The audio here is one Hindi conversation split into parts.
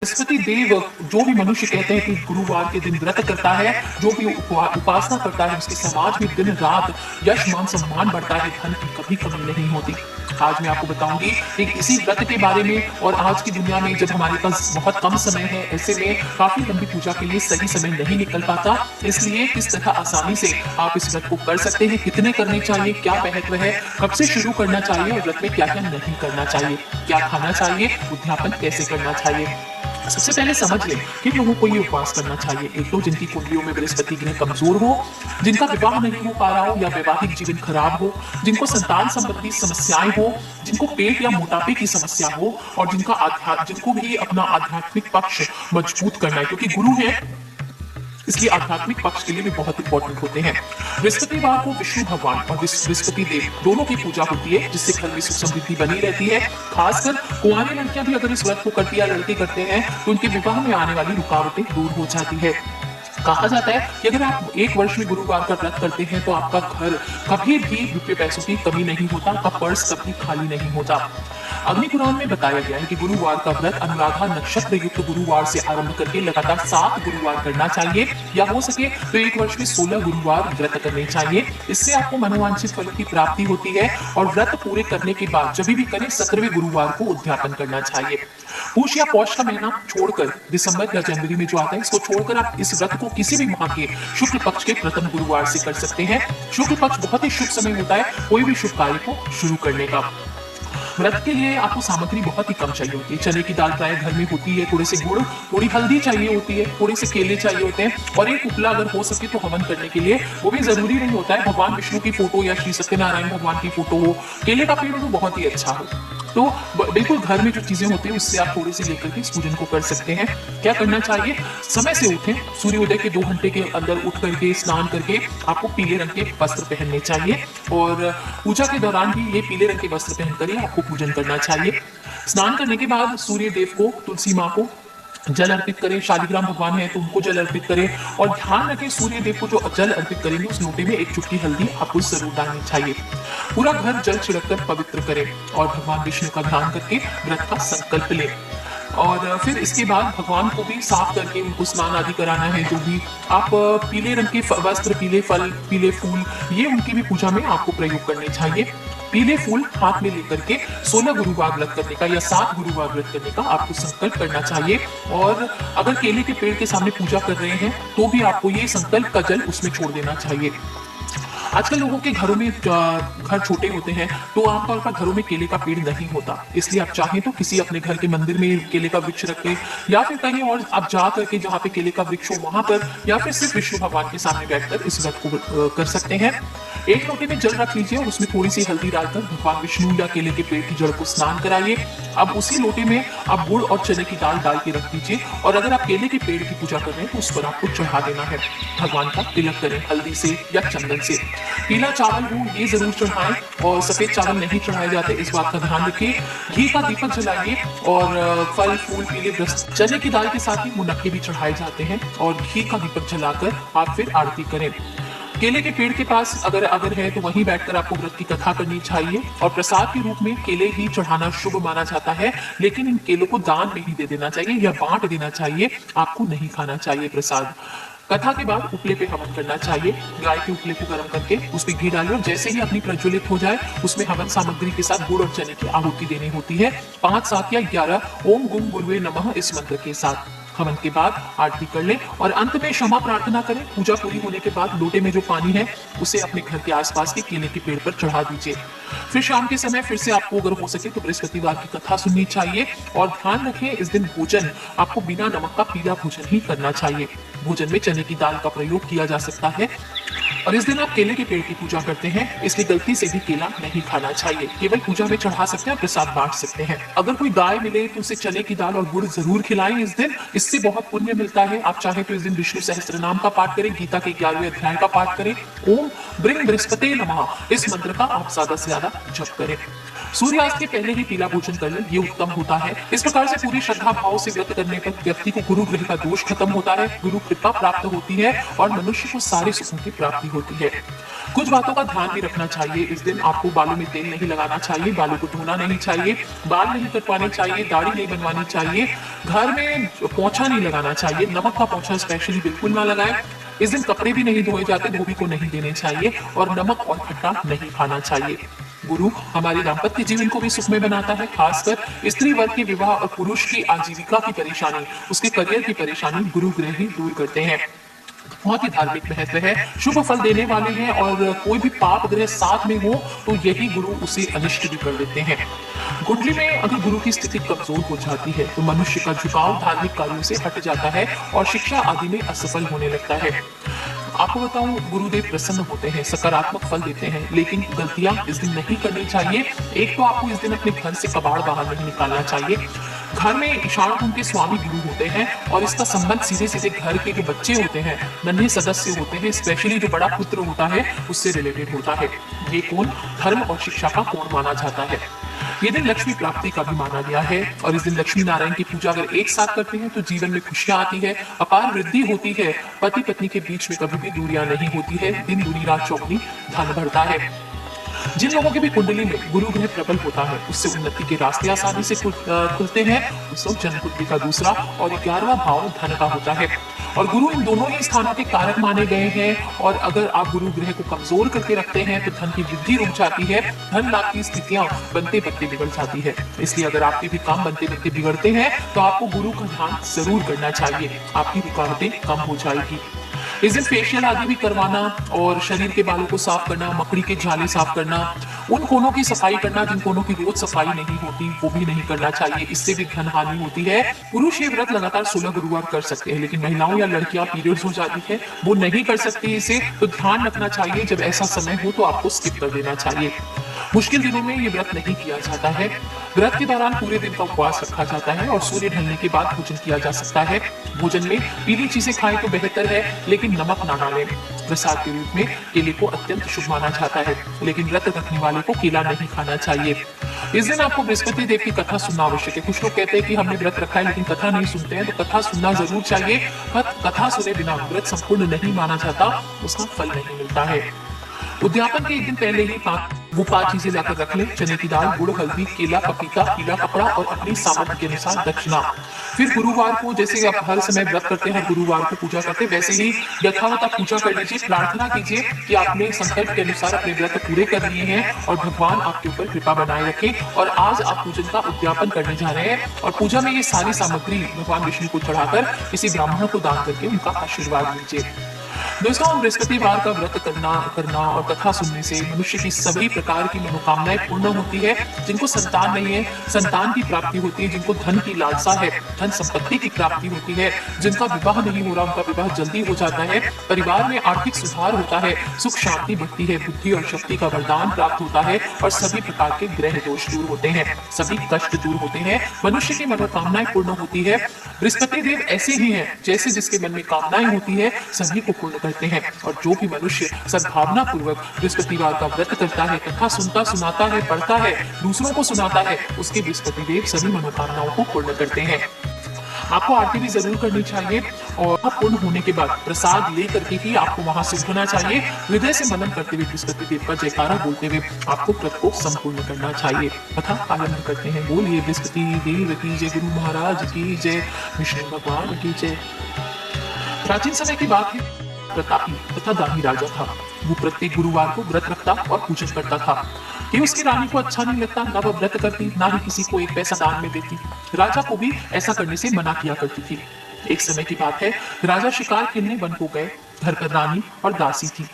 बृहस्पति देव जो भी मनुष्य कहते हैं कि गुरुवार के दिन व्रत करता है, जो भी उपासना करता है, उसके समाज में दिन रात यश मान सम्मान बढ़ता है, धन की कभी कमी नहीं होती। आज मैं आपको बताऊंगी एक इसी व्रत के बारे में। और आज की दुनिया में जब हमारे पास बहुत कम समय है, ऐसे में काफी लंबी पूजा के लिए सही समय नहीं निकल पाता, इसलिए किस तरह आसानी से आप इस व्रत को कर सकते हैं, कितने करने चाहिए, क्या महत्व है, कब से शुरू करना चाहिए और व्रत में क्या क्या नहीं करना चाहिए, क्या खाना चाहिए, उद्यापन कैसे करना चाहिए। सबसे पहले समझ लें कि लोगों को ये उपवास करना चाहिए। एक तो जिनकी कुंडलियों में बृहस्पति ग्रह कमजोर हो, जिनका विवाह नहीं हो पा रहा हो या वैवाहिक जीवन खराब हो, जिनको संतान संबंधी समस्याएं हो, जिनको पेट या मोटापे की समस्या हो और जिनको भी अपना आध्यात्मिक पक्ष मजबूत करना है, क्योंकि गुरु है इसलिए आध्यात्मिक पक्ष के लिए भी बहुत इंपॉर्टेंट होते हैं। बृहस्पतिवार को विष्णु भगवान और बृहस्पति देव दोनों की पूजा होती है, जिससे घर में सुख समृद्धि बनी रहती है। खासकर कुंवारी लड़कियां भी अगर इस व्रत को करती है, लड़के करते हैं, तो उनके विवाह में आने वाली रुकावटें दूर हो जाती है। कहा जाता है कि अगर आप एक वर्ष में गुरुवार का व्रत करते हैं तो आपका घर कभी भी रुपये पैसों की कमी नहीं होता, आपका पर्स कभी खाली नहीं होता। अग्नि पुराण में बताया गया है कि गुरुवार का व्रत अनुराधा नक्षत्र युक्त गुरुवार से आरंभ करके लगातार 7 गुरुवार करना चाहिए, या हो सके तो एक वर्ष में 16 गुरुवार व्रत करने चाहिए। इससे आपको मनोवांछित फल की प्राप्ति होती है। और व्रत पूरे करने के बाद जब भी करें 17वें गुरुवार को उद्यापन करना चाहिए। पूष या पौष का महीना छोड़कर दिसंबर या जनवरी में जो आता है, इसको छोड़कर आप इस व्रत को किसी भी माह के शुक्ल पक्ष के प्रथम गुरुवार से कर सकते हैं। शुक्ल पक्ष बहुत ही शुभ समय होता है कोई भी शुभ कार्य को शुरू करने का। व्रत के लिए आपको सामग्री बहुत ही कम चाहिए होती है। चने की दाल प्राय घर में होती है, थोड़े से गुड़, थोड़ी हल्दी चाहिए होती है, थोड़े से केले चाहिए होते हैं और एक उपला अगर हो सके तो हवन करने के लिए। वो भी जरूरी नहीं होता है भगवान विष्णु की फोटो या श्री सत्यनारायण भगवान की फोटो हो, केले का पेड़ हो तो बहुत ही अच्छा हो। तो बिल्कुल घर में जो चीजें होती है उससे आप थोड़े से लेकर के इस पूजन को कर सकते हैं। क्या करना चाहिए, समय से उठें, सूर्योदय के 2 घंटे के अंदर उठ करके स्नान करके आपको पीले रंग के वस्त्र पहनने चाहिए और पूजा के दौरान भी ये पीले रंग के वस्त्र पहनकर ही आपको पूजन करना चाहिए। स्नान करने के बाद सूर्य देव को, तुलसी माँ को जल अर्पित करें। शालिग्राम भगवान है तो उनको जल अर्पित करें और ध्यान रखें सूर्य देव को जो जल अर्पित करेंगे उस लोटे में एक चुटकी हल्दी आपको जरूर डालनी चाहिए। पूरा घर जल छिड़ककर पवित्र करें और भगवान विष्णु का ध्यान करके व्रत का संकल्प लें। और फिर इसके बाद भगवान को भी साफ करके उनको स्नान आदि कराना है। जो भी आप पीले रंग के वस्त्र, पीले फल, पीले फूल, ये उनकी भी पूजा में आपको प्रयोग करने चाहिए। पीले फूल हाथ में लेकर के 16 गुरुवार व्रत करने का या 7 गुरुवार व्रत करने का आपको संकल्प करना चाहिए। और अगर केले के पेड़ के सामने पूजा कर रहे हैं तो भी आपको ये संकल्प का जल उसमें छोड़ देना चाहिए। आजकल लोगों के घरों में घर छोटे होते हैं तो आमतौर पर घरों में केले का पेड़ नहीं होता, इसलिए आप चाहें तो किसी अपने घर के मंदिर में केले का वृक्ष रखें या फिर कहीं और आप जा करके जहाँ पे केले का वृक्ष हो वहां पर, या फिर सिर्फ विष्णु भगवान के सामने बैठकर इस व्रत को कर सकते हैं। एक लोटे में जल रख लीजिए और उसमें थोड़ी सी हल्दी डालकर भगवान विष्णु या केले के पेड़ की जड़ को स्नान कराइए। अब उसी लोटे में आप गुड़ और चने की दाल डाल के रख दीजिए और अगर आप केले के पेड़ की पूजा कर रहे हैं तो उस पर आपको चढ़ा देना है। भगवान का तिलक करें हल्दी से या चंदन से। पीला चावल हो ये जरूर चढ़ाएं और सफेद चावल नहीं चढ़ाए जाते, इस बात का ध्यान रखिए। घी का दीपक जलाइए और फल फूल पीले वस्त्र, चने की दाल के साथ ही मुनक्के भी चढ़ाए जाते हैं और घी का दीपक जलाकर आप फिर आरती करें। केले के पेड़ के पास अगर है तो वहीं बैठकर आपको व्रत की कथा करनी चाहिए और प्रसाद के रूप में केले ही चढ़ाना शुभ माना जाता है, लेकिन इन केलों को दान में ही दे देना चाहिए या बांट देना चाहिए, आपको नहीं खाना चाहिए प्रसाद। कथा के बाद उपले पे हवन करना चाहिए। गाय के उपले को गर्म करके उसमें घी डालिए और जैसे ही अपनी प्रज्वलित हो जाए उसमें हवन सामग्री के साथ गुड़ और चने की आहुति देनी होती है। 5, 7 या 11 ओम गुम गुरुवे नमः इस मंत्र के साथ हवन के बाद आरती कर लें और अंत में क्षमा प्रार्थना करें। पूजा पूरी होने के बाद लोटे में जो पानी है उसे अपने घर के आसपास के केले के पेड़ पर चढ़ा दीजिए। फिर शाम के समय फिर से आपको अगर हो सके तो बृहस्पतिवार की कथा सुननी चाहिए और ध्यान रखें इस दिन भोजन आपको बिना नमक का पीला भोजन ही करना चाहिए। भोजन में चने की दाल का प्रयोग किया जा सकता है और इस दिन आप केले के पेड़ की पूजा करते हैं, इसलिए गलती से भी केला नहीं खाना चाहिए। केवल पूजा में चढ़ा सकते हैं, प्रसाद बांट सकते हैं। अगर कोई गाय मिले तो उसे चने की दाल और गुड़ जरूर खिलाएं इस दिन, इससे बहुत पुण्य मिलता है। आप चाहें तो इस दिन विष्णु सहस्त्र नाम का पाठ करें, गीता के 11वें अध्याय का पाठ करें, ओम ब्रिंग बृहस्पते नमः इस मंत्र का आप ज्यादा से ज्यादा जप करें। सूर्यास्त के पहले ही पीला भोजन कर लें, ये उत्तम होता है। इस प्रकार से पूरी श्रद्धा भाव से व्रत करने पर व्यक्ति को गुरु ग्रह का दोष खत्म होता है, गुरु कृपा प्राप्त होती है और मनुष्य को सारे सुखों की प्राप्ति होती है। कुछ बातों का ध्यान भी रखना चाहिए। इस दिन आपको बालों में तेल नहीं लगाना चाहिए, बालों को धोना नहीं चाहिए, बाल नहीं कटवाने चाहिए, दाढ़ी नहीं बनवानी चाहिए, घर में पोंछा नहीं लगाना चाहिए, नमक का पोंछा स्पेशली बिल्कुल ना लगाएं। इस दिन कपड़े भी नहीं धोए जाते, धोबी को नहीं देने चाहिए और नमक और खट्टा नहीं खाना चाहिए। गुरु हमारे दाम्पत्य जीवन को भी सुखमय बनाता है, खासकर स्त्री वर्ग के विवाह और पुरुष की आजीविका की परेशानी, उसके करियर की परेशानी गुरु ग्रह ही दूर करते हैं। बहुत ही धार्मिक महत्व है, शुभ फल देने वाले हैं और कोई भी पाप ग्रह साथ में हो तो यही गुरु उसे अनिष्ट भी कर देते हैं। कुंडली में अगर गुरु की स्थिति कमजोर हो जाती है तो मनुष्य का झुकाव धार्मिक कार्यों से हट जाता है और शिक्षा आदि में असफल होने लगता है। आपको बताऊं, गुरुदेव प्रसन्न होते हैं, सकारात्मक फल देते हैं, लेकिन गलतियां इस दिन नहीं करनी चाहिए। एक तो आपको इस दिन अपने घर से कबाड़ बाहर नहीं निकालना चाहिए। घर में ईशान कुंड के स्वामी गुरु होते हैं और इसका संबंध सीधे सीधे घर के जो बच्चे होते हैं, नन्हे सदस्य होते हैं, स्पेशली जो बड़ा पुत्र होता है उससे रिलेटेड होता है। ये कोण धर्म और शिक्षा का कोण माना जाता है। ये दिन लक्ष्मी प्राप्ति का भी माना गया है और इस दिन लक्ष्मी नारायण की पूजा अगर एक साथ करते हैं तो जीवन में खुशियां आती है, अपार वृद्धि होती है, पति पत्नी के बीच में कभी भी दूरियां नहीं होती है, दिन दूनी रात चौगुनी धन बढ़ता है। जिन लोगों की भी कुंडली में गुरु ग्रह प्रबल होता है उससे उन्नति के रास्ते आसानी से खुलते हैं। उसको जन्म कुंडली का दूसरा और 11वां भाव धन का होता है और गुरु इन दोनों ही स्थानों के कारक माने गए हैं और अगर आप गुरु ग्रह को कमजोर करके रखते हैं तो धन की वृद्धि रुक जाती है, धन लाभ की स्थितियां बनते बनते बिगड़ जाती है। इसलिए अगर आपके भी काम बनते बनते बिगड़ते हैं तो आपको गुरु का ध्यान जरूर करना चाहिए, आपकी रुकावटें कम हो जाएगी। इस दिन फेशियल आदि भी करवाना और शरीर के बालों को साफ करना, मकड़ी के झाले साफ करना, उन कोनों की सफाई करना जिन कोनों की रोज सफाई नहीं होती वो भी नहीं करना चाहिए, इससे भी धन हानि होती है। पुरुष ये व्रत लगातार 16 गुरुवार कर सकते हैं, लेकिन महिलाओं या लड़कियां पीरियड्स हो जाती है वो नहीं कर सकती इसे, तो ध्यान रखना चाहिए जब ऐसा समय हो तो आपको स्किप कर देना चाहिए। मुश्किल दिनों में ये व्रत नहीं किया जाता है। व्रत के दौरान पूरे दिन का उपवास रखा जाता है और सूर्य ढलने के बाद भोजन किया जा सकता है। भोजन में पीली चीजें खाएं तो बेहतर है, लेकिन नमक ना डालें। प्रसाद के रूप में केले को अत्यंत शुभ माना जाता है, लेकिन व्रत रखने वाले को केला नहीं खाना चाहिए। इस दिन आपको बृहस्पति देव की कथा सुनना आवश्यक है। कुछ लोग कहते हैं कि हमने व्रत रखा है लेकिन कथा नहीं सुनते हैं, तो कथा सुनना जरूर चाहिए। पर कथा सुने बिना व्रत संपूर्ण नहीं माना जाता, उसका फल नहीं मिलता है। उद्यापन के एक दिन पहले ही वो 5 चीजें लाकर रख ले, चने की दाल, गुड़, हल्दी, केला, पपीता, पीला कपड़ा और अपनी सामर्थ्य के अनुसार दक्षिणा। फिर गुरुवार को जैसे आप हर समय व्रत करते हैं, गुरुवार को पूजा करते हैं, वैसे ही यथावत आप पूजा कर लीजिए, प्रार्थना कीजिए कि आपने संकल्प के अनुसार अपने व्रत पूरे कर लिए हैं और भगवान आपके ऊपर कृपा बनाए रखें। और आज आप पूजन का उद्यापन करने जा रहे हैं और पूजा में ये सारी सामग्री भगवान विष्णु को चढ़ाकर किसी ब्राह्मण को दान करके उनका आशीर्वाद लीजिए। दोस्तों, बृहस्पतिवार का व्रत करना और कथा सुनने से मनुष्य की सभी प्रकार की मनोकामनाएं पूर्ण होती है। जिनको संतान नहीं है, संतान की प्राप्ति होती है। जिनको धन की लालसा है, धन संपत्ति की प्राप्ति होती है। जिनका विवाह नहीं हो रहा, उनका विवाह जल्दी हो जाता है। परिवार में आर्थिक सुधार होता है, सुख शांति बढ़ती है, बुद्धि और शक्ति का वरदान प्राप्त होता है और सभी प्रकार के ग्रह दोष दूर होते हैं, सभी कष्ट दूर होते हैं, मनुष्य की मनोकामनाएं पूर्ण होती है। बृहस्पति देव ऐसे ही हैं, जैसे जिसके मन में कामनाएं होती है सभी को पूर्ण करते हैं। और जो भी मनुष्य सद्भावना पूर्वक बृहस्पतिवार का व्रत करता है, कथा सुनता, सुनाता है, पढ़ता है, दूसरों को सुनाता है, उसके बृहस्पति देव सभी मनोकामनाओं को पूर्ण करते हैं। आपको आरती भी जरूर करनी चाहिए और पूर्ण होने के बाद प्रसाद लेकर के ही आपको वहां से उठना चाहिए। हृदय से मनन करते हुए बृहस्पति देव का जयकारा बोलते हुए आपको व्रत को संपूर्ण करना चाहिए। कथा आरंभ करते हैं। बोलिए बृहस्पति देव की जय, गुरु महाराज की जय, विष्णु भगवान की जय। प्राचीन समय की बात है, प्रतापी तथा दानी राजा था। वो प्रत्येक गुरुवार को व्रत रखता और पूजन करता था कि उसकी रानी को अच्छा नहीं लगता, ना वह व्रत करती, ना ही किसी को एक पैसा दान में देती। राजा को भी ऐसा करने से मना किया करती थी। एक समय की बात है, राजा शिकार खेलने वन को गए। घर पर रानी और दासी थी।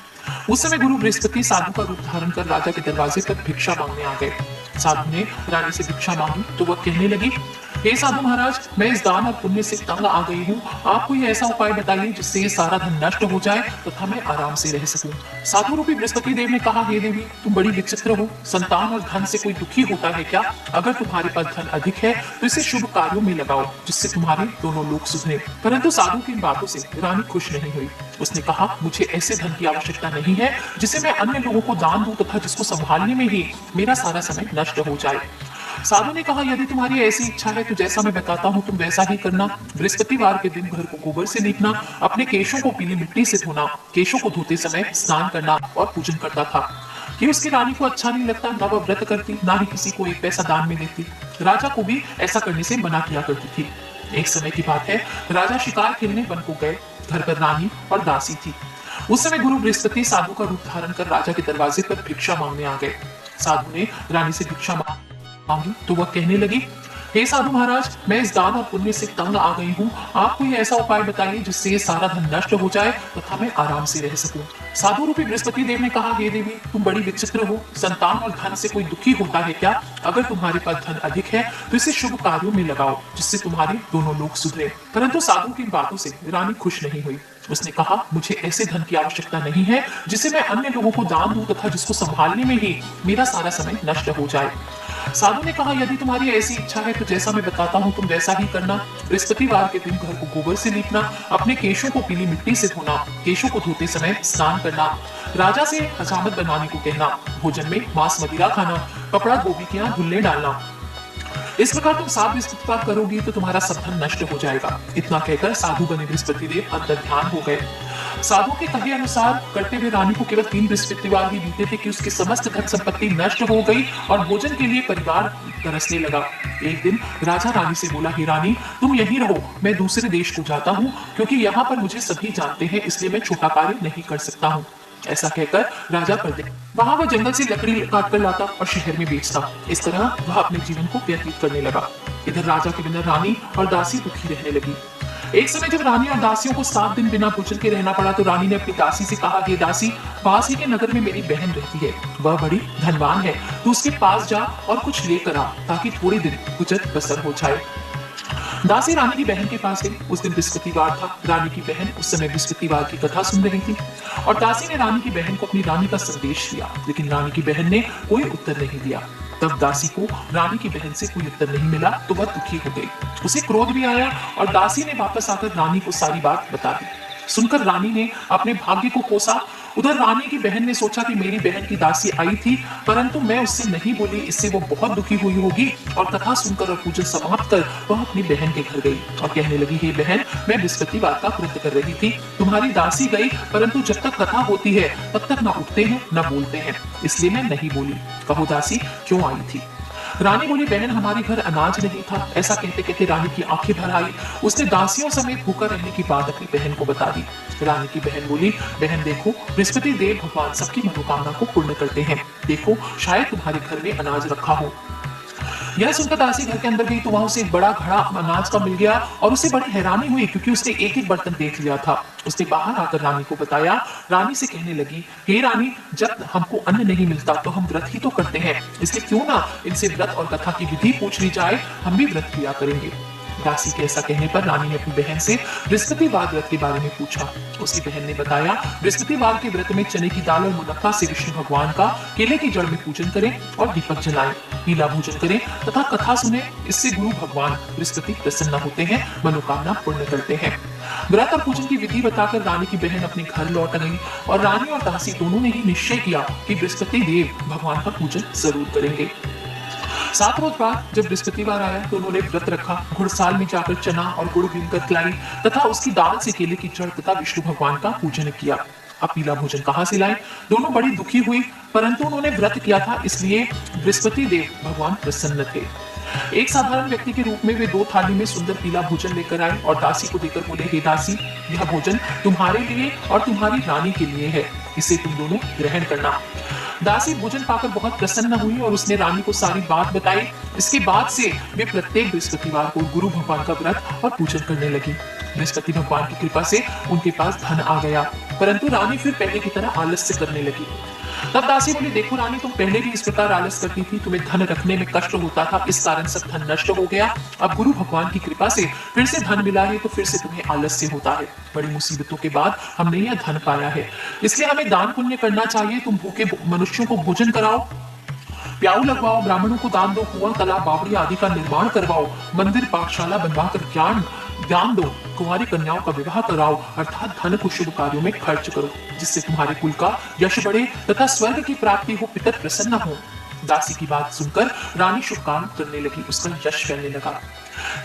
उस समय गुरु बृहस्पति साधु का रूप धारण कर राजा के दरवाजे पर भिक्षा मांगने आ गए। साधु ने रानी से भिक्षा मांगी तो वह कहने लगी, हे साधु महाराज, मैं इस दान और पुण्य से तंग आ गई हूँ। आप कोई ऐसा उपाय बताइए जिससे ये सारा धन नष्ट हो जाए तथा मैं आराम से रह सकूं। साधु रूपी बृहस्पति देव ने कहा, हे देवी, तुम बड़ी विचित्र हो। संतान और धन से कोई दुखी होता है क्या? अगर तुम्हारे पास धन अधिक है तो इसे शुभ कार्यों में लगाओ, जिससे तुम्हारे दोनों लोग सुधरे। परंतु साधु की बातों से रानी खुश नहीं हुई। उसने कहा, मुझे ऐसे धन की आवश्यकता नहीं है जिसे मैं अन्य लोगों को दान दूं तथा जिसको संभालने में ही मेरा सारा समय नष्ट हो जाए। साधु ने कहा, यदि तुम्हारी ऐसी इच्छा है तो जैसा मैं बताता हूँ तुम वैसा ही करना। बृहस्पतिवार के दिन घर को गोबर से लीपना, अपने केशों को पीली मिट्टी से धोना, केशों को धोते समय स्नान करना और पूजन करता था। कि उसकी रानी को अच्छा नहीं लगता, ना वह व्रत करती, ना ही किसी को एक पैसा दान में देती। राजा को भी ऐसा करने से मना किया करती थी। एक समय की बात है, राजा शिकार खेलने वन को गए। घर पर रानी और दासी थी। उस समय गुरु बृहस्पति साधु का रूप धारण कर राजा के दरवाजे पर भिक्षा मांगने आ गए। साधु ने रानी से भिक्षा मांगी तो वह कहने लगी, हे साधु महाराज, मैं इस दान और पुण्य से तंग आ गई हूँ। आप कोई ऐसा उपाय बताइए जिससे ये सारा धन नष्ट हो जाए तथा मैं आराम से रह सकूं। साधु रूपी बृहस्पति देव ने कहा, हे देवी, तुम बड़ी विचित्र हो। संतान और धन से कोई दुखी होता है क्या? अगर तुम्हारे पास धन अधिक है तो इसे शुभ कार्यों में लगाओ, जिससे तुम्हारे दोनों लोग सुधरे। परंतु साधु की बातों से रानी खुश नहीं हुई। उसने कहा, मुझे ऐसे धन की आवश्यकता नहीं है जिसे मैं अन्य लोगों को दान दूं तथा जिसको संभालने में ही मेरा सारा समय नष्ट हो जाए। साधु ने कहा, यदि तुम्हारी ऐसी इच्छा है तो जैसा मैं बताता हूँ तुम वैसा ही करना। बृहस्पतिवार के दिन घर को गोबर से लीपना, अपने केशों को पीली मिट्टी से धोना, केशों को धोते समय स्नान करना, राजा से हजामत बनाने को कहना, भोजन में मांस मदिरा खाना, कपड़ा गोभी के यहाँ धुल्ले डालना। इस प्रकार तुम 7 बृहस्पतिवार करोगी तो तुम्हारा सब धन नष्ट हो जाएगा। इतना कहकर साधु बने बृहस्पति देव अंतर ध्यान हो गए। साधु के कहे अनुसार करते हुए रानी को केवल 3 बृहस्पतिवार ही बीते थे कि उसकी समस्त धन संपत्ति नष्ट हो गई और भोजन के लिए परिवार तरसने लगा। एक दिन राजा रानी से बोला, हे रानी, तुम यहीं रहो, मैं दूसरे देश को जाता हूँ, क्योंकि यहाँ पर मुझे सभी जानते हैं, इसलिए मैं छोटा कार्य नहीं कर सकता हूँ। ऐसा कहकर राजा परदे वहां वह जंगल से लकड़ी काट कर लाता और शहर में बेचता। इस तरह वह अपने जीवन को व्यतीत करने लगा। इधर राजा के बिना रानी और दासी दुखी रहने लगी। एक समय जब रानी और दासियों को 7 दिन बिना भोजन के रहना पड़ा तो रानी ने अपनी दासी से कहा, हे दासी, पास ही के नगर में मेरी बहन रहती है, वह बड़ी धनवान है, तू उसके पास जा और कुछ लेकर आ ताकि थोड़े दिन गुजर बसर हो जाए। दासी रानी की बहन के पास गई। उस दिन बृहस्पतिवार था। रानी की बहन उस समय बृहस्पतिवार की कथा सुन रही थी और दासी ने रानी की बहन को अपनी रानी का संदेश दिया, लेकिन रानी की बहन ने कोई उत्तर नहीं दिया। तब दासी को रानी की बहन से कोई उत्तर नहीं मिला तो वह दुखी हो गई। उसे क्रोध भी आया और दासी ने वापस आकर रानी को सारी बात बता दी। सुनकर रानी ने अपने भाग्य को कोसा। उधर रानी की बहन ने सोचा कि मेरी बहन की दासी आई थी, परंतु मैं उससे नहीं बोली, इससे वो बहुत दुखी हुई होगी। और कथा सुनकर और पूजन समाप्त कर वह अपनी बहन के घर गई और कहने लगी, हे बहन, मैं बृहस्पतिवार का व्रत कर रही थी, तुम्हारी दासी गई, परंतु जब तक कथा होती है तब तक न उठते हैं न बोलते हैं, इसलिए मैं नहीं बोली। कहो दासी, क्यों आई थी? रानी बोली, बहन, हमारे घर अनाज नहीं था। ऐसा कहते कहते रानी की आंखें भर आई। उसने दासियों समेत भूखा रहने की बात अपनी बहन को बता दी। रानी की बहन बोली, बहन देखो, बृहस्पति देव भगवान सबकी मनोकामना को पूर्ण करते हैं। देखो, शायद तुम्हारे घर में अनाज रखा हो। यह सुनकर दासी घर के अंदर गई तो वहां उसे एक बड़ा घड़ा अनाज का मिल गया और उसे बड़ी हैरानी हुई, क्योंकि उसने एक एक बर्तन देख लिया था। उसने बाहर आकर रानी को बताया। रानी से कहने लगी, हे रानी, जब हमको अन्न नहीं मिलता तो हम व्रत ही तो करते हैं, इसलिए क्यों ना इनसे व्रत और कथा की विधि पूछ ली जाए, हम भी व्रत किया करेंगे। दासी के ऐसा कहने पर रानी ने अपनी बहन से बृहस्पतिवार व्रत के बारे में पूछा। उसकी बहन ने बताया, बृहस्पतिवार के व्रत में चने की दाल और मुनक्का से विष्णु भगवान का केले की जड़ में पूजन करें और दीपक जलाएं, पीला भोजन करें तथा कथा सुने। इससे गुरु भगवान बृहस्पति प्रसन्न होते हैं, मनोकामना पूर्ण करते हैं। व्रत और पूजन की विधि बताकर रानी की बहन अपने घर लौट गई और रानी और दासी दोनों ने ही निश्चय किया कि बृहस्पति देव भगवान का पूजन जरूर करेंगे। 7 रोज बाद जब बृहस्पतिवार आया तो उन्होंने व्रत रखा। घुड़साल में जाकर चना और गुड़ भूनकर खिलाई तथा उसकी दाल से केले की जड़ तथा विष्णु भगवान का पूजन किया। अब पीला भोजन कहाँ से लाए? दोनों बड़ी दुखी हुई, परंतु उन्होंने व्रत किया था, इसलिए बृहस्पति देव भगवान प्रसन्न थे। एक साधारण व्यक्ति के रूप में वे 2 थाली में सुंदर पीला भोजन लेकर आए और दासी को देकर बोले, हे दासी, यह भोजन तुम्हारे लिए और तुम्हारी रानी के लिए है, इसे तुम दोनों ग्रहण करना। दासी भोजन पाकर बहुत प्रसन्न हुई और उसने रानी को सारी बात बताई। इसके बाद से वे प्रत्येक बृहस्पतिवार को गुरु भगवान का व्रत और पूजन करने लगी। बृहस्पति भगवान की कृपा से उनके पास धन आ गया, परंतु रानी फिर पहले की तरह आलस्य करने लगी। तब दासी बोली, देखो रानी, तुम पहले भी इस प्रकार आलस करती थी, तुम्हें धन रखने में कष्ट होता था, इस कारण सब धन नष्ट हो गया। अब गुरु भगवान की कृपा से फिर से धन मिला है तो फिर से तुम्हें आलस्य होता है। बड़ी मुसीबतों के बाद हमने यह धन पाया है, इसलिए हमें दान पुण्य करना चाहिए। तुम भूखे मनुष्यों को भोजन कराओ, प्याऊ लगवाओ, ब्राह्मणों को दान दो, कुआं, तालाब, बावड़ी आदि का निर्माण करवाओ, मंदिर पाठशाला बनवाकर ज्ञान दो, कुंवारी कन्याओं का विवाह कराओ, अर्थात धन को शुभ कार्यों में खर्च करो, जिससे तुम्हारे कुल का यश बढ़े तथा स्वर्ग की प्राप्ति हो, पितर प्रसन्न हो। दासी की बात सुनकर रानी शुभ काम करने लगी, उसका यश फैलने लगा।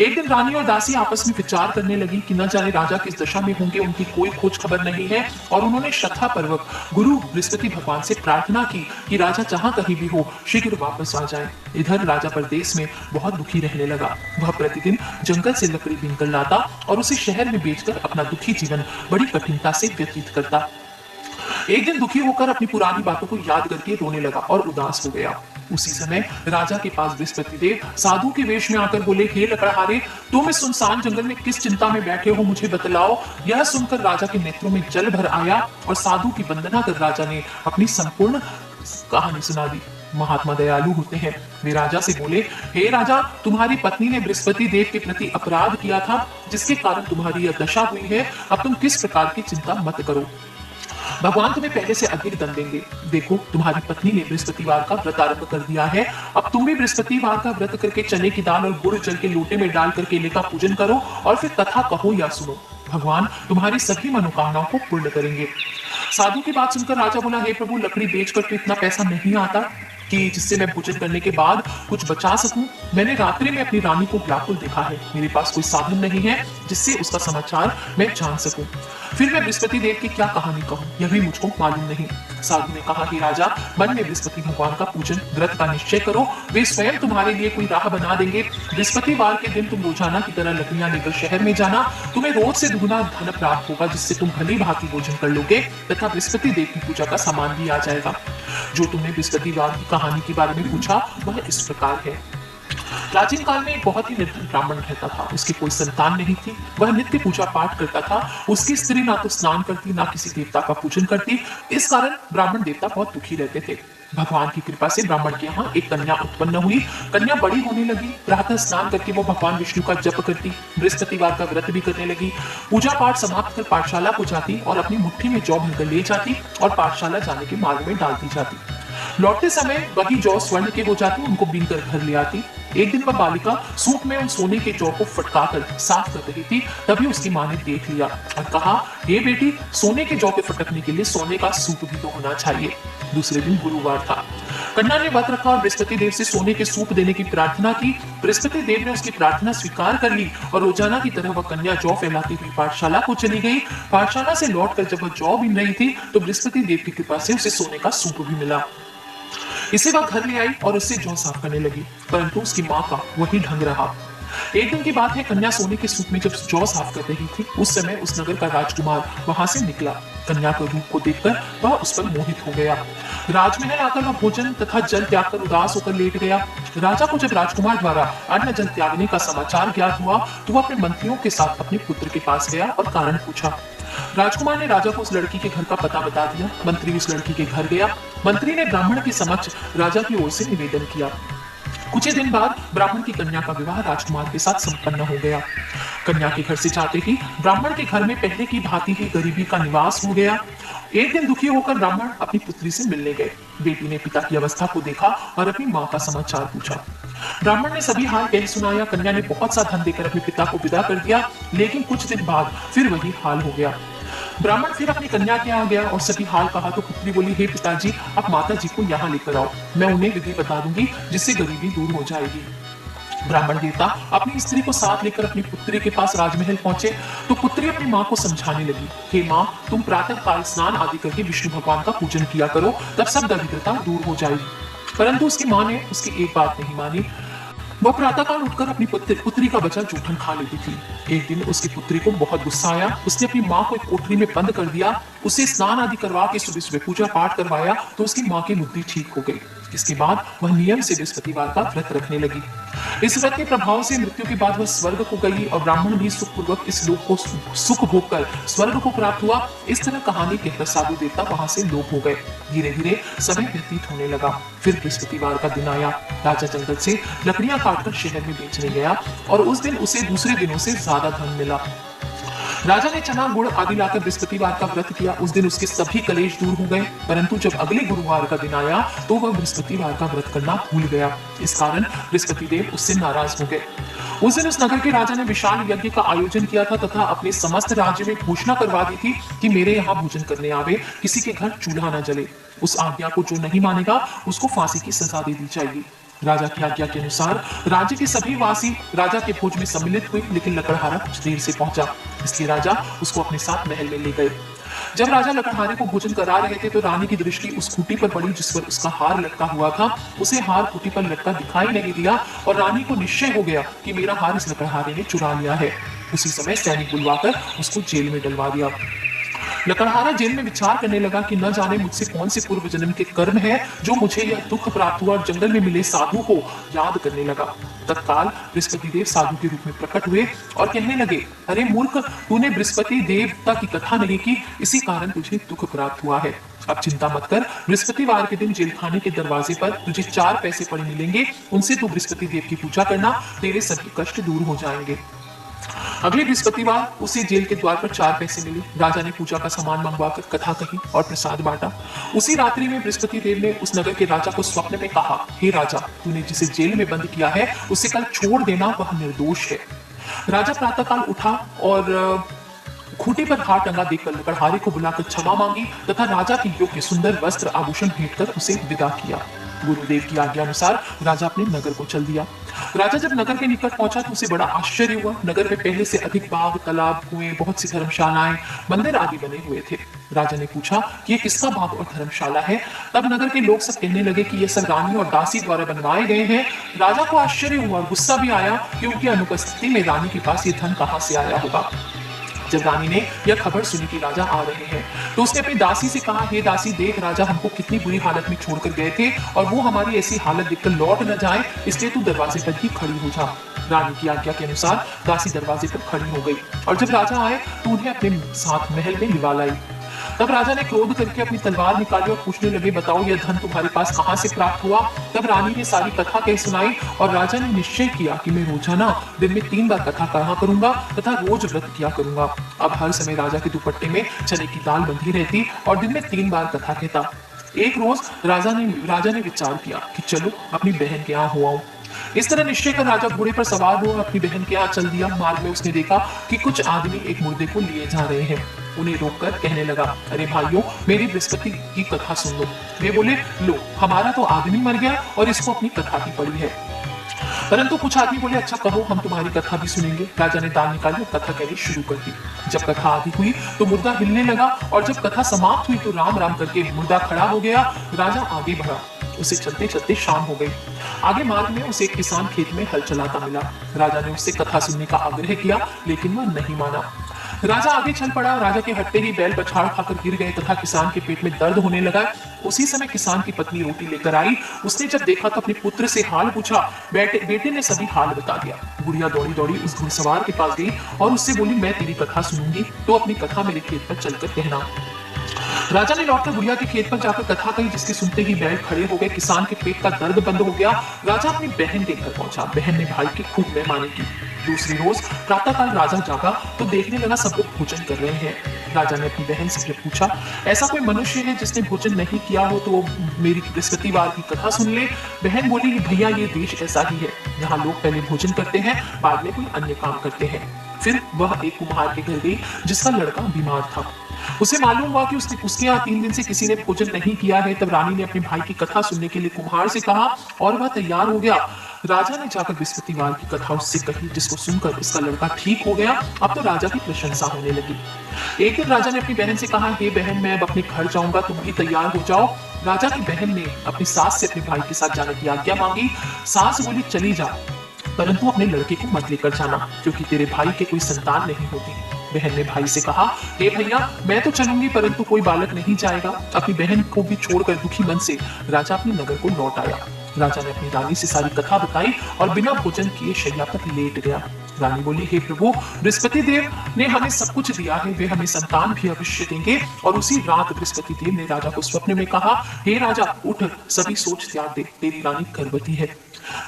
एक दिन रानी और दासी आपस में विचार करने लगी कि न जाने राजा किस दशा में होंगे, उनकी कोई खोज खबर नहीं है। और उन्होंने श्रद्धा पूर्वक गुरु बृहस्पति भगवान से प्रार्थना की कि राजा जहां कहीं भी हो शीघ्र वापस आ जाए। इधर राजा परदेश में बहुत दुखी रहने लगा। वह प्रतिदिन जंगल से लकड़ी बीनकर लाता और उसे शहर में बेचकर अपना दुखी जीवन बड़ी कठिनता से व्यतीत करता। एक दिन दुखी होकर अपनी पुरानी बातों को याद करके रोने लगा और उदास हो गया। उसी समय राजा के पास बृहस्पति देव साधु के वेश में आकर बोले, हे लकड़हारे, तुम इस सुनसान जंगल में किस चिंता में बैठे हो, मुझे बतलाओ। यह सुनकर राजा के नेत्रों में जल भर आया और साधु की वंदना कर राजा ने अपनी संपूर्ण कहानी सुना दी। महात्मा दयालु होते हैं। वे राजा से बोले, हे राजा, तुम्हारी पत्नी ने बृहस्पति देव के प्रति अपराध किया था, जिसके कारण तुम्हारी यह दशा हुई है। अब तुम किस प्रकार की चिंता मत करो, भगवान तुम्हें पहले से अधिक दंड देंगे। देखो, तुम्हारी पत्नी ने बृहस्पतिवार का व्रत आरंभ कर दिया है। अब तुम भी बृहस्पतिवार का व्रत करके चने की दाल और गुड़ जल के लोटे में डालकर केले का पूजन करो और फिर कथा कहो या सुनो। भगवान तुम्हारी सभी मनोकामनाओं को पूर्ण करेंगे। साधु की बात सुनकर राजा बोला, हे प्रभु, लकड़ी बेचकर तो इतना पैसा नहीं आता कि जिससे मैं पूजन करने के बाद कुछ बचा सकूं। मैंने रात्रि में अपनी रानी को व्याकुल देखा है। मेरे पास कोई साधन नहीं है जिससे उसका समाचार मैं जान सकूं। फिर मैं बृहस्पति देव की क्या कहानी कहूं, यह भी मुझको मालूम नहीं। साधु ने कहा, हे राजा, मन में बृहस्पति भगवान का पूजन व्रत का निश्चय करो, वे स्वयं तुम्हारे लिए कोई राह बना देंगे। बृहस्पतिवार के दिन तुम रोजाना की तरह लकड़ियां लेकर शहर में जाना। तुम्हें रोज से दुगुना धन प्राप्त होगा, जिससे तुम भली भांति भोजन कर लोगे तथा बृहस्पति देव की पूजा का सामान भी आ जाएगा। जो तुमने बृहस्पतिवार की कहानी के बारे में पूछा वह इस प्रकार है। प्राचीन काल में एक बहुत ही निर्धन ब्राह्मण रहता था। उसकी कोई संतान नहीं थी। वह नित्य पूजा पाठ करता था। उसकी स्त्री ना तो स्नान करती, ना किसी देवता का पूजन करती। इस कारण ब्राह्मण देवता बहुत दुखी रहते थे। भगवान की कृपा से ब्राह्मण के यहाँ एक कन्या उत्पन्न हुई। कन्या बड़ी होने लगी। प्रातः स्नान करके वो भगवान विष्णु का जप करती, बृहस्पतिवार का व्रत भी करने लगी। पूजा पाठ समाप्त कर पाठशाला को जाती और अपनी मुट्ठी में जौ भरकर ले जाती और पाठशाला जाने के मार्ग में डाल दी जाती। लौटते समय वही जौ स्वर्ण के हो जाती, उनको बीन कर घर ले आती। एक दिन वह बालिका सूप में उन सोने के जौ को फटकाकर साफ कर रही थी। तभी उसकी माँ ने देख लिया और कहा, हे बेटी, सोने के जौ के फटकने के लिए सोने का सूप भी तो होना चाहिए। दूसरे दिन गुरुवार था। कन्या ने व्रत रखा और बृहस्पति देव से सोने के सूप देने की प्रार्थना की। बृहस्पति देव ने उसकी प्रार्थना स्वीकार कर ली और रोजाना की तरह वह कन्या जौ फैलाती हुई पाठशाला को चली गई। पाठशाला से लौटकर जब वह जौ बीन रही थी तो बृहस्पति देव की कृपा से उसे सोने का सूप भी मिला। इसे वह घर ले आई और उससे जौ साफ करने लगी, परंतु उसकी माँ का वही ढंग रहा। एक दिन की बात है, कन्या सोने के सूप में जब जौ साफ कर रही थी, उस समय उस नगर का राजकुमार वहां से निकला। कन्या के रूप को देखकर वह उस पर मोहित हो गया। राजमहल आकर वह भोजन तथा जल त्याग कर उदास होकर लेट गया। राजा को जब राजकुमार द्वारा अन्न जल त्यागने का समाचार ज्ञात हुआ तो वह अपने मंत्रियों के साथ अपने पुत्र के पास गया और कारण पूछा। राजकुमार ने राजा को उस लड़की के घर का पता बता दिया। मंत्री उस लड़की के घर गया। मंत्री ने ब्राह्मण के समक्ष राजा की ओर से निवेदन किया। कुछ ही दिन बाद ब्राह्मण की कन्या का विवाह राजकुमार के साथ संपन्न हो गया। कन्या के घर से जाते ही ब्राह्मण के घर में पहले की भांति ही गरीबी का निवास हो गया। एक दिन दुखी होकर ब्राह्मण अपनी पुत्री से मिलने गए। बेटी ने पिता की अवस्था को देखा और अपनी माँ का समाचार पूछा। ब्राह्मण ने सभी हाल कह सुनाया। कन्या ने बहुत सा धन देकर अपने पिता को विदा कर दिया, लेकिन कुछ दिन बाद फिर वही हाल हो गया। ब्राह्मण फिर अपनी कन्या के यहाँ गया और सभी हाल कहा तो पुत्री बोली, हे पिताजी, आप माता जी को यहाँ लेकर आओ, मैं उन्हें विधि बता दूंगी जिससे गरीबी दूर हो जाएगी। ब्राह्मण देवता अपनी स्त्री को साथ लेकर अपनी पुत्री के पास राजमहल पहुंचे तो पुत्री अपनी माँ को समझाने लगी, हे माँ, तुम प्रातः काल स्नान आदि करके विष्णु भगवान का पूजन किया करो, तब सब दरिद्रता दूर हो जाएगी। परंतु उसकी माँ ने उसकी एक बात नहीं मानी। वह प्रातःकाल उठकर अपनी पुत्री का बचा जूठन खा लेती थी। एक दिन उसकी पुत्री को बहुत गुस्सा आया। उसने अपनी माँ को एक कोठरी में बंद कर दिया। उसे स्नान आदि करवा के सुबह सुबह पूजा पाठ करवाया तो उसकी माँ की बुद्धि ठीक हो गई। इसके बाद वह नियम से बृहस्पतिवार का व्रत रखने लगी। इस व्रत के प्रभाव से मृत्यु के बाद वह स्वर्ग को गई और ब्राह्मण भी सुखपूर्वक इस लोक को सुख भोग कर स्वर्ग को प्राप्त हुआ। इस तरह कहानी कहकर साधु देवता वहां से लोप हो गए। धीरे धीरे समय व्यतीत होने लगा। फिर बृहस्पतिवार का दिन आया। राजा जंगल से लकड़ियां काटकर शहर में बेचने गया और उस दिन उसे दूसरे दिनों से ज्यादा धन मिला। राजा ने चना गुड़ आदि लाकर बृहस्पतिवार का व्रत किया। उस दिन उसके सभी कलेश दूर हो गए। परंतु जब अगले गुरुवार का दिन आया तो वह बृहस्पतिवार का व्रत करना भूल गया। इस कारण बृहस्पति देव उससे नाराज हो गए। उस दिन उस नगर के राजा ने विशाल यज्ञ का आयोजन किया था तथा अपने समस्त राज्य में घोषणा करवा दी थी कि मेरे यहाँ भोजन करने आवे, किसी के घर चूल्हा न जले। उस आज्ञा को जो नहीं मानेगा उसको फांसी की सजा दे दी जाएगी। राजा की आज्ञा के अनुसार राज्य के सभी वासी राजा के भोज में सम्मिलित हुए, लेकिन लकड़हारा कुछ देर से पहुंचा, इसलिए राजा उसको अपने साथ महल में ले गए। जब राजा लकड़हारे को भोजन करा रहे थे तो रानी की दृष्टि उस खूंटी पर पड़ी जिस पर उसका हार लटका हुआ था। उसे हार खूंटी पर लटका दिखाई नहीं दिया और रानी को निश्चय हो गया कि मेरा हार इस लकड़हारे ने चुरा लिया है। उसी समय सैनिक बुलवाकर उसको जेल में डलवा दिया। लकड़हारा जेल में विचार करने लगा कि न जाने मुझसे कौन से पूर्व जन्म के कर्म है जो मुझे यह दुख प्राप्त हुआ और जंगल में मिले साधु को याद करने लगा। तत्काल बृहस्पति देव साधु के रूप में प्रकट हुए और कहने लगे, अरे मूर्ख, तूने बृहस्पति देवता की कथा नहीं की, इसी कारण तुझे दुख प्राप्त हुआ है। अब चिंता मत कर, बृहस्पतिवार के दिन जेल खाने के दरवाजे पर तुझे 4 पैसे पड़े मिलेंगे, उनसे तू बृहस्पति देव की पूजा करना, तेरे सभी कष्ट दूर हो जाएंगे। अगले बृहस्पतिवार उसे जेल के द्वार पर 4 पैसे मिले। राजा ने पूजा का सामान मंगवाकर कथा कही और प्रसाद बांटा। उसी रात्रि में बृहस्पति देव ने उस नगर के राजा को स्वप्न में कहा, हे राजा, तूने जिसे जेल में बंद किया है उसे कल छोड़ देना, वह निर्दोष है। राजा प्रातःकाल उठा और खूंटी पर हार टंगा देखकर लकड़हारे को बुलाकर क्षमा मांगी तथा राजा की योग्य सुंदर वस्त्र आभूषण भेंट कर उसे विदा किया। गुरुदेव की आज्ञा अनुसार राजा अपने नगर को चल दिया। राजा जब नगर के निकट पहुंचा तो उसे बड़ा आश्चर्य हुआ। नगर में पहले से अधिक बाग, तालाब, कुएं, बहुत सी धर्मशालाएं, मंदिर आदि बने हुए थे। राजा ने पूछा कि ये किसका बाग और धर्मशाला है। तब नगर के लोग सब कहने लगे कि ये सब रानी और दासी द्वारा बनवाए गए हैं। राजा को आश्चर्य हुआ, गुस्सा भी आया कि उनकी अनुपस्थिति में रानी के पास ये धन कहां से आया होगा। जब रानी ने यह खबर सुनी कि राजा आ रहे हैं तो उसने अपनी दासी से कहा, हे दासी, देख राजा हमको कितनी बुरी हालत में छोड़कर गए थे और वो हमारी ऐसी हालत देखकर लौट न जाए, इसलिए तू दरवाजे पर ही खड़ी हो जा। रानी की आज्ञा के अनुसार दासी दरवाजे पर खड़ी हो गई और जब राजा आए तो उन्हें अपने साथ महल में लिवा लाई। तब राजा ने क्रोध करके अपनी तलवार निकाली और पूछने लगे, बताओ यह धन तुम्हारे पास कहां से प्राप्त हुआ। तब रानी ने सारी कथा कह सुनाई और राजा ने निश्चय किया कि मैं रोजाना दिन में 3 बार कथा कहा करूंगा तथा रोज व्रत किया करूंगा। अब हर समय राजा के दुपट्टे में चने की दाल बंधी रहती और दिन में 3 बार कथा कहता। एक रोज राजा ने विचार किया कि चलो अपनी बहन के यहाँ हो आऊं। इस तरह निश्चय कर राजा घोड़े पर सवार हुआ अपनी बहन के यहाँ चल दिया। मार्ग में उसने देखा कि कुछ आदमी एक मुर्दे को लिए जा रहे हैं। उन्हें रोककर कहने लगा, अरे भाइयों, मेरी बृहस्पति की कथा सुन लो। वे बोले, लो, हमारा तो आदमी मर गया और इसको अपनी कथा ही पड़ी है। परंतु कुछ आदमी बोले, अच्छा कहो, हम तुम्हारी कथा भी सुनेंगे। राजा ने दाल निकाली और कथा कहनी शुरू कर दी। जब कथा आदि हुई तो मुर्दा हिलने लगा और जब कथा समाप्त हुई तो राम राम करके मुर्दा खड़ा हो गया। राजा आगे बढ़ा, उसे चलते चलते शाम हो गई। आगे मार्ग में उसे एक किसान खेत में हल चलाता मिला। राजा ने उससे कथा सुनने का आग्रह किया लेकिन वह नहीं माना। राजा आगे चल पड़ा। राजा के हटते ही बैल पछाड़ खाकर गिर गए तथा किसान के पेट में दर्द होने लगा। उसी समय किसान की पत्नी रोटी लेकर आई। उसने जब देखा तो अपने पुत्र से हाल पूछा। बेटे ने सभी हाल बता दिया। गुड़िया दौड़ी दौड़ी उस घुड़सवार के पास गई और उससे बोली, मैं तेरी कथा सुनूंगी तो अपनी कथा मेरे खेत पर चलकर कहना। राजा ने लौटकर गुड़िया के खेत पर जाकर कथा कही, जिसके सुनते ही बैल खड़े हो गए। किसान के पेट का दर्द बंद हो गया। राजा अपनी बहन के घर पहुंचा। बहन ने भाई की खूब मेहमानी की। दूसरी रोज प्रातःकाल राजा जागा तो देखने लगा सब लोग भोजन कर रहे हैं। राजा ने अपनी बहन से जब पूछा, ऐसा कोई मनुष्य है जिसने भोजन नहीं किया हो तो मेरी बृहस्पतिवार की कथा सुन ले। बहन बोली, भैया ये देश ऐसा ही है, यहाँ लोग पहले भोजन करते हैं, बाद में कोई अन्य काम करते हैं। फिर वह एक कुम्हार के घर गई जिसका लड़का बीमार था। उसे मालूम हुआ कि उसके यहाँ 3 दिन से किसी ने भोजन नहीं किया है। तब रानी ने अपने भाई की कथा सुनने के लिए कुम्हार से कहा और वह तैयार हो गया। राजा ने जाकर बृहस्पतिवार की कथा उससे कही, जिसको सुनकर उसका लड़का ठीक हो गया। अब तो राजा की प्रशंसा होने लगी। एक दिन राजा ने अपनी बहन से कहा, हे बहन, मैं अब अपने घर जाऊंगा, तुम भी तैयार हो जाओ। राजा की बहन ने अपनी सास से अपने भाई के साथ जाने की आज्ञा मांगी। सास बोली, चली जा, परंतु अपने लड़के को मत लेकर जाना, क्योंकि तेरे भाई के कोई संतान नहीं होती। बहन ने भाई से कहा, हे भैया, मैं तो चलूंगी परंतु कोई बालक नहीं जाएगा। अपनी बहन को भी छोड़कर दुखी मन से राजा अपने नगर को लौट आया। राजा ने अपनी रानी से सारी कथा बताई और बिना भोजन किए शैया पर लेट गया। रानी बोली, हे प्रभु, बृहस्पति देव ने हमें सब कुछ दिया है, वे हमें संतान भी अवश्य देंगे। और उसी रात बृहस्पति देव ने राजा को स्वप्न में कहा, हे राजा, उठ, सभी सोच त्याग दे, तेरी रानी गर्भवती है।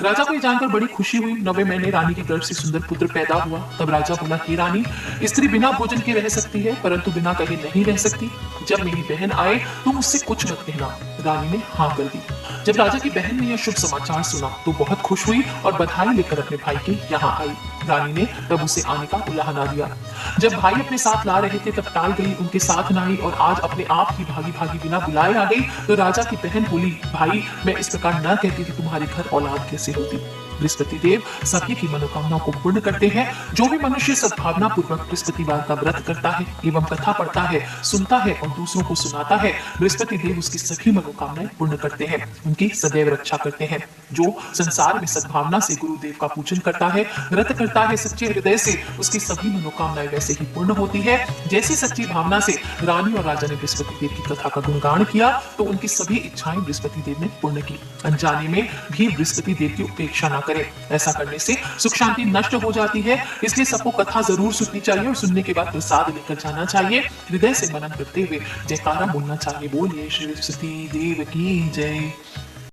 राजा को यह जानकर बड़ी खुशी हुई। 9वें महीने रानी के गर्भ से सुंदर पुत्र पैदा हुआ। तब राजा बोला, हे रानी, स्त्री बिना भोजन के रह सकती है परंतु बिना कहे नहीं रह सकती। जब मेरी बहन आए तो मुझसे कुछ मत कहना। रानी ने हाँ कर दी। जब राजा की बहन ने यह शुभ समाचार सुना तो बहुत खुश हुई और बधाई लेकर अपने भाई के यहाँ आई। रानी ने तब उसे आने का उलाहना दिया। जब भाई अपने साथ ला रहे थे तब टाल गई, उनके साथ न आई और आज अपने आप ही भागी भागी बिना बुलाए आ गई। तो राजा की बहन बोली, भाई मैं इस प्रकार न कहती कि तुम्हारे घर औलाद कैसे होती। बृहस्पति देव सभी की मनोकामनाओं को पूर्ण करते हैं। जो भी मनुष्य सद्भावना पूर्वक बृहस्पतिवार का व्रत करता है एवं कथा पढ़ता है, सुनता है और दूसरों को सुनाता है, बृहस्पति देव उसकी सभी मनोकामनाएं पूर्ण करते हैं, उनकी सदैव रक्षा करते हैं। जो संसार में सद्भावना से गुरुदेव का पूजन करता है, व्रत करता है सच्चे हृदय से, उसकी सभी मनोकामनाएं वैसे ही पूर्ण होती है जैसी सच्ची भावना से रानी और राजा ने बृहस्पति देव की कथा का गुणगान किया तो उनकी सभी इच्छाएं बृहस्पति देव ने पूर्ण की। अनजाने में भी बृहस्पति देव की उपेक्षा न करें, ऐसा करने से सुख शांति नष्ट हो जाती है। इसलिए सबको कथा जरूर सुननी चाहिए और सुनने के बाद प्रसाद लेकर जाना चाहिए। हृदय से मनन करते हुए जयकारा बोलना चाहिए। बोलिए श्री बृहस्पति देव की जय।